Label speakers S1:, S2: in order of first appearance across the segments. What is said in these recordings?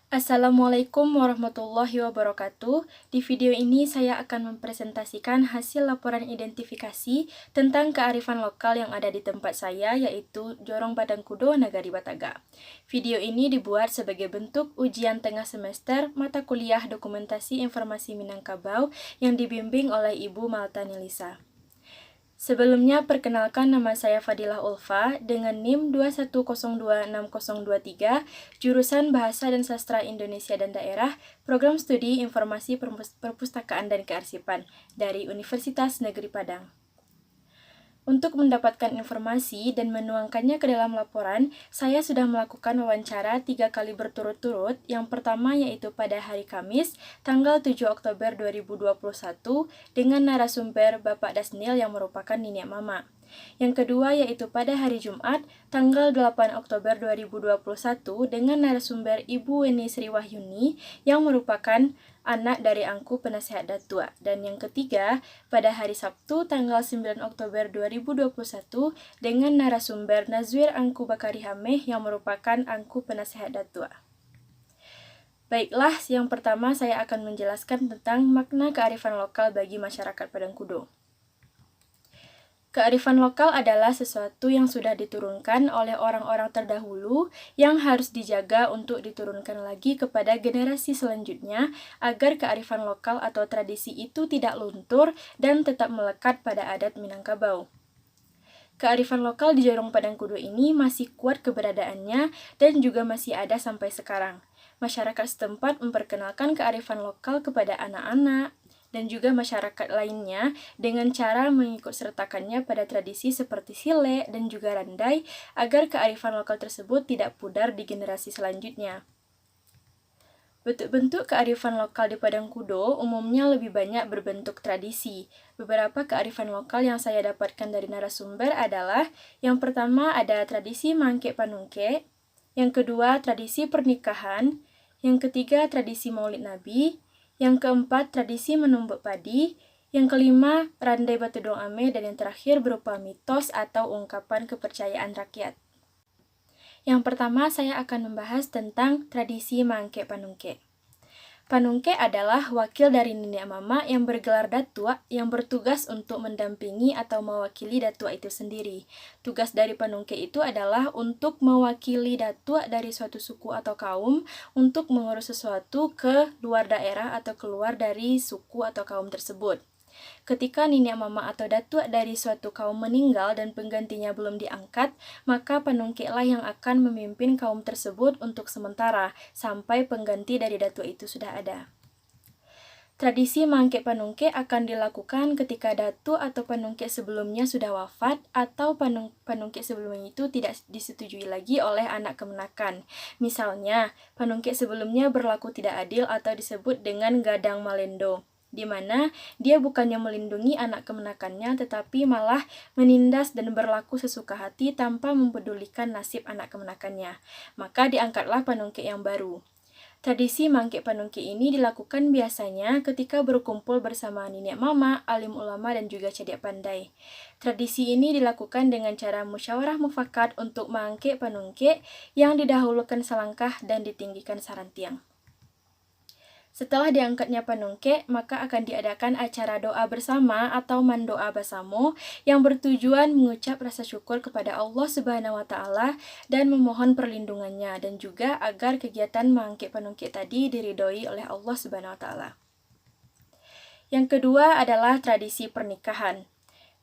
S1: Assalamualaikum warahmatullahi wabarakatuh. Di video ini saya akan mempresentasikan hasil laporan identifikasi tentang kearifan lokal yang ada di tempat saya, yaitu Jorong Padangkudo, Nagari Bataga. Video ini dibuat sebagai bentuk ujian tengah semester mata kuliah Dokumentasi Informasi Minangkabau yang dibimbing oleh Ibu Malta Nilisa. Sebelumnya, perkenalkan nama saya Fadilah Ulfa dengan NIM 2102623, jurusan Bahasa dan Sastra Indonesia dan Daerah, Program Studi Informasi Perpustakaan dan Kearsipan dari Universitas Negeri Padang. Untuk mendapatkan informasi dan menuangkannya ke dalam laporan, saya sudah melakukan wawancara 3 kali berturut-turut. Yang pertama yaitu pada hari Kamis, tanggal 7 Oktober 2021, dengan narasumber Bapak Dasnil yang merupakan Nenek Mama. Yang kedua yaitu pada hari Jumat, tanggal 8 Oktober 2021, dengan narasumber Ibu Weni Sri Wahyuni yang merupakan anak dari Angku Penasehat Datua. Dan yang ketiga, pada hari Sabtu, tanggal 9 Oktober 2021, dengan narasumber Nazwir Angku Bakari Hameh yang merupakan Angku Penasehat Datua. Baiklah, yang pertama saya akan menjelaskan tentang makna kearifan lokal bagi masyarakat Padangkudo. Kearifan lokal adalah sesuatu yang sudah diturunkan oleh orang-orang terdahulu yang harus dijaga untuk diturunkan lagi kepada generasi selanjutnya agar kearifan lokal atau tradisi itu tidak luntur dan tetap melekat pada adat Minangkabau. Kearifan lokal di Jorong Padangkudo ini masih kuat keberadaannya dan juga masih ada sampai sekarang. Masyarakat setempat memperkenalkan kearifan lokal kepada anak-anak dan juga masyarakat lainnya dengan cara mengikut sertakannya pada tradisi seperti sile dan juga randai agar kearifan lokal tersebut tidak pudar di generasi selanjutnya. Bentuk-bentuk kearifan lokal di Padangkudo umumnya lebih banyak berbentuk tradisi. Beberapa kearifan lokal yang saya dapatkan dari narasumber adalah yang pertama ada tradisi Mangke Panungke, yang kedua tradisi pernikahan, yang ketiga tradisi Maulid Nabi, yang keempat, tradisi menumbuk padi. Yang kelima, randai batu dong ame. Dan yang terakhir berupa mitos atau ungkapan kepercayaan rakyat. Yang pertama, saya akan membahas tentang tradisi Mangke Panungke. Panungke adalah wakil dari nenek mama yang bergelar datua yang bertugas untuk mendampingi atau mewakili datua itu sendiri. Tugas dari panungke itu adalah untuk mewakili datua dari suatu suku atau kaum untuk mengurus sesuatu ke luar daerah atau keluar dari suku atau kaum tersebut. Ketika nenek mama atau datuk dari suatu kaum meninggal dan penggantinya belum diangkat, maka panungke lah yang akan memimpin kaum tersebut untuk sementara, sampai pengganti dari datuk itu sudah ada. Tradisi mangke panungke akan dilakukan ketika datuk atau panungke sebelumnya sudah wafat atau panungke sebelumnya itu tidak disetujui lagi oleh anak kemenakan. Misalnya, panungke sebelumnya berlaku tidak adil atau disebut dengan gadang malendo, di mana dia bukannya melindungi anak kemenakannya tetapi malah menindas dan berlaku sesuka hati tanpa mempedulikan nasib anak kemenakannya. Maka diangkatlah panungke yang baru. Tradisi mangke panungke ini dilakukan biasanya ketika berkumpul bersama nenek mama, alim ulama, dan juga cediak pandai. Tradisi ini dilakukan dengan cara musyawarah mufakat untuk mangke panungke yang didahulukan selangkah dan ditinggikan sarantiang. Setelah diangkatnya panungke, maka akan diadakan acara doa bersama atau mandoa basamo yang bertujuan mengucap rasa syukur kepada Allah Subhanahu wa Ta'ala dan memohon perlindungannya, dan juga agar kegiatan mangke panungke tadi diridhoi oleh Allah Subhanahu wa Ta'ala. Yang kedua adalah tradisi pernikahan.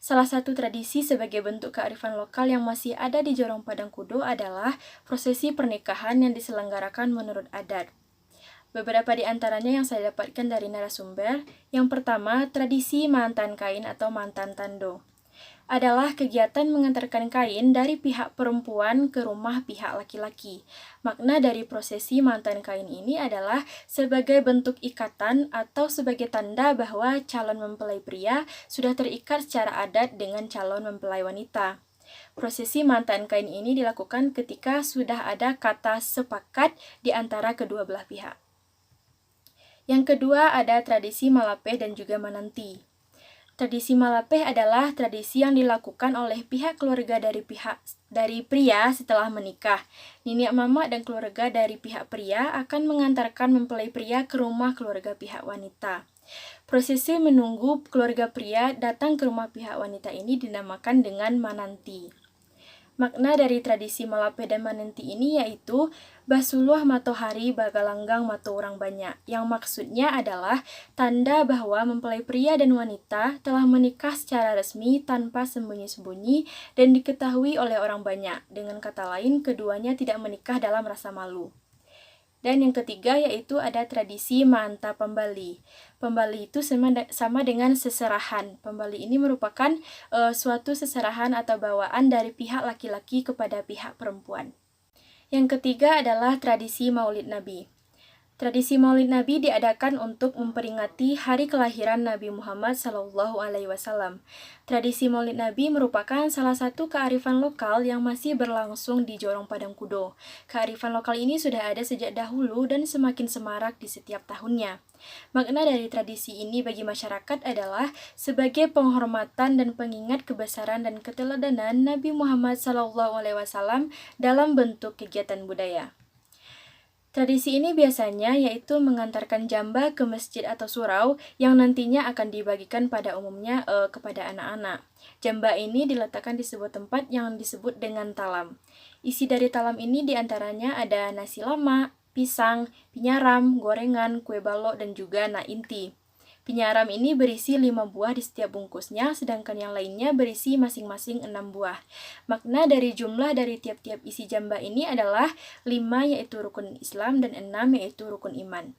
S1: Salah satu tradisi sebagai bentuk kearifan lokal yang masih ada di Jorong Padangkudo adalah prosesi pernikahan yang diselenggarakan menurut adat. Beberapa di antaranya yang saya dapatkan dari narasumber. Yang pertama, tradisi mantan kain atau mantan tando. Adalah kegiatan mengantarkan kain dari pihak perempuan ke rumah pihak laki-laki. Makna dari prosesi mantan kain ini adalah sebagai bentuk ikatan atau sebagai tanda bahwa calon mempelai pria sudah terikat secara adat dengan calon mempelai wanita. Prosesi mantan kain ini dilakukan ketika sudah ada kata sepakat di antara kedua belah pihak. Yang kedua ada tradisi malapeh dan juga mananti. Tradisi Malapeh adalah tradisi yang dilakukan oleh pihak keluarga dari pria setelah menikah. Nenek mama dan keluarga dari pihak pria akan mengantarkan mempelai pria ke rumah keluarga pihak wanita. Prosesi menunggu keluarga pria datang ke rumah pihak wanita ini dinamakan dengan mananti. Makna dari tradisi Malapeh dan mananti ini yaitu Basuluh Matohari Bagalanggang Mato Orang Banyak, yang maksudnya adalah tanda bahwa mempelai pria dan wanita telah menikah secara resmi tanpa sembunyi-sembunyi dan diketahui oleh orang banyak. Dengan kata lain, keduanya tidak menikah dalam rasa malu. Dan yang ketiga yaitu ada tradisi Manta Pembali. Pembali itu sama dengan seserahan. Pembali ini merupakan suatu seserahan atau bawaan dari pihak laki-laki kepada pihak perempuan. Yang ketiga adalah tradisi Maulid Nabi. Tradisi Maulid Nabi diadakan untuk memperingati hari kelahiran Nabi Muhammad SAW. Tradisi Maulid Nabi merupakan salah satu kearifan lokal yang masih berlangsung di Jorong Padang Kudo. Kearifan lokal ini sudah ada sejak dahulu dan semakin semarak di setiap tahunnya. Makna dari tradisi ini bagi masyarakat adalah sebagai penghormatan dan pengingat kebesaran dan keteladanan Nabi Muhammad SAW dalam bentuk kegiatan budaya. Tradisi ini biasanya yaitu mengantarkan jamba ke masjid atau surau yang nantinya akan dibagikan pada umumnya kepada anak-anak. Jamba ini diletakkan di sebuah tempat yang disebut dengan talam. Isi dari talam ini diantaranya ada nasi lemak, pisang, pinyaram, gorengan, kue balok, dan juga inti. Pinyaram ini berisi 5 buah di setiap bungkusnya, sedangkan yang lainnya berisi masing-masing 6 buah. Makna dari jumlah dari tiap-tiap isi jamba ini adalah 5 yaitu rukun Islam dan 6 yaitu rukun iman.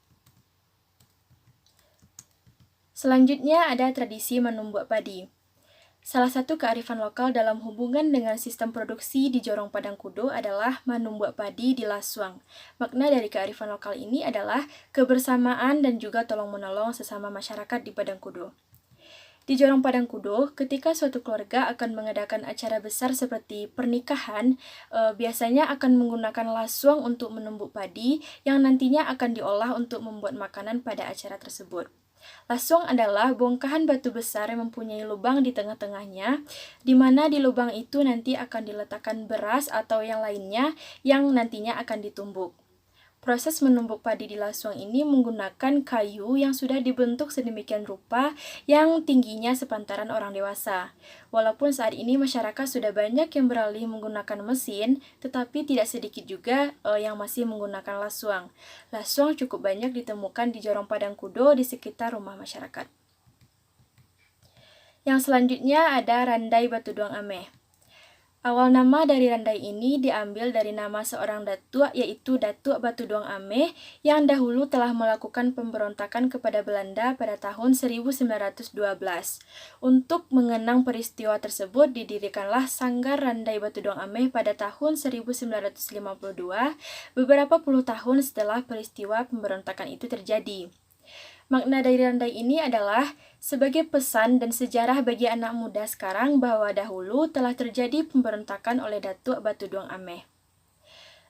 S1: Selanjutnya ada tradisi menumbuk padi. Salah satu kearifan lokal dalam hubungan dengan sistem produksi di Jorong Padang Kudo adalah menumbuk padi di Lasuang. Makna dari kearifan lokal ini adalah kebersamaan dan juga tolong-menolong sesama masyarakat di Padang Kudo. Di Jorong Padang Kudo, ketika suatu keluarga akan mengadakan acara besar seperti pernikahan, biasanya akan menggunakan lasuang untuk menumbuk padi yang nantinya akan diolah untuk membuat makanan pada acara tersebut. Lasuang adalah bongkahan batu besar yang mempunyai lubang di tengah-tengahnya, di mana di lubang itu nanti akan diletakkan beras atau yang lainnya yang nantinya akan ditumbuk. Proses menumbuk padi di lasuang ini menggunakan kayu yang sudah dibentuk sedemikian rupa yang tingginya sepantaran orang dewasa. Walaupun saat ini masyarakat sudah banyak yang beralih menggunakan mesin, tetapi tidak sedikit juga yang masih menggunakan lasuang. Lasuang cukup banyak ditemukan di Jorong Padang Kudo di sekitar rumah masyarakat. Yang selanjutnya ada Randai Batuduang Ameh. Awal nama dari Randai ini diambil dari nama seorang datuk yaitu Datuk Batuduang Ameh yang dahulu telah melakukan pemberontakan kepada Belanda pada tahun 1912. Untuk mengenang peristiwa tersebut didirikanlah Sanggar Randai Batuduang Ameh pada tahun 1952, beberapa puluh tahun setelah peristiwa pemberontakan itu terjadi. Makna dari Randai ini adalah sebagai pesan dan sejarah bagi anak muda sekarang bahwa dahulu telah terjadi pemberontakan oleh Datuk Batuduang Ameh.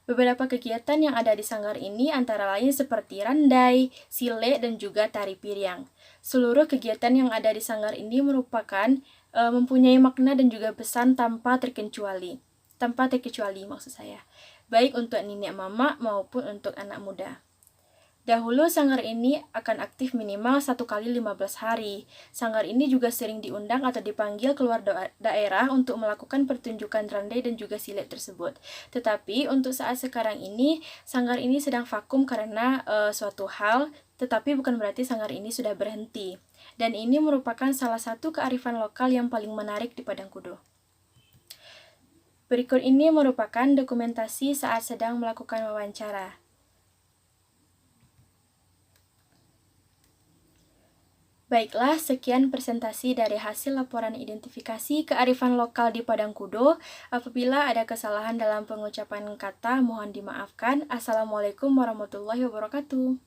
S1: Beberapa kegiatan yang ada di sanggar ini antara lain seperti randai, silek, dan juga tari piring. Seluruh kegiatan yang ada di sanggar ini merupakan mempunyai makna dan juga pesan tanpa terkecuali maksud saya, baik untuk nenek mama maupun untuk anak muda. Dahulu sanggar ini akan aktif minimal 1 kali 15 hari. Sanggar ini juga sering diundang atau dipanggil keluar daerah untuk melakukan pertunjukan randai dan juga silek tersebut. Tetapi untuk saat sekarang ini, sanggar ini sedang vakum karena suatu hal, tetapi bukan berarti sanggar ini sudah berhenti. Dan ini merupakan salah satu kearifan lokal yang paling menarik di Padang Kudo. Berikut ini merupakan dokumentasi saat sedang melakukan wawancara. Baiklah, sekian presentasi dari hasil laporan identifikasi kearifan lokal di Padang Kudo. Apabila ada kesalahan dalam pengucapan kata, mohon dimaafkan. Assalamualaikum warahmatullahi wabarakatuh.